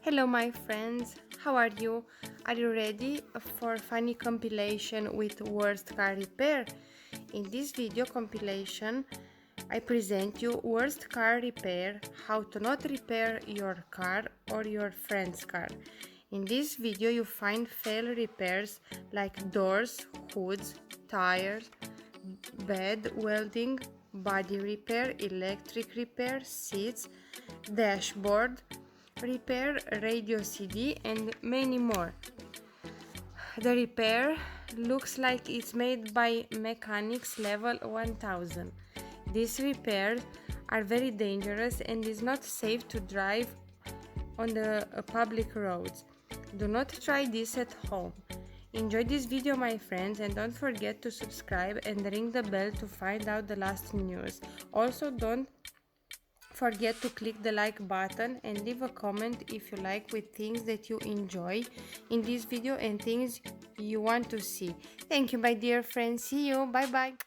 Hello my friends, how are you? Are you ready for funny compilation with worst car repair? In this video compilation, I present you worst car repair, how to not repair your car or your friend's car. In this video you find fail repairs like doors, hoods, tires, bed welding, body repair, electric repair, seats, dashboard repair, radio CD, and many more. The repair looks like it's made by mechanics level 1000. These repairs are very dangerous and is not safe to drive on the public roads. Do not try this at home. Enjoy this video my friends, and don't forget to subscribe and ring the bell to find out the last news. Also don't forget to click the like button and leave a comment if you like with things that you enjoy in this video and things you want to see. Thank you my dear friends. See you. Bye bye.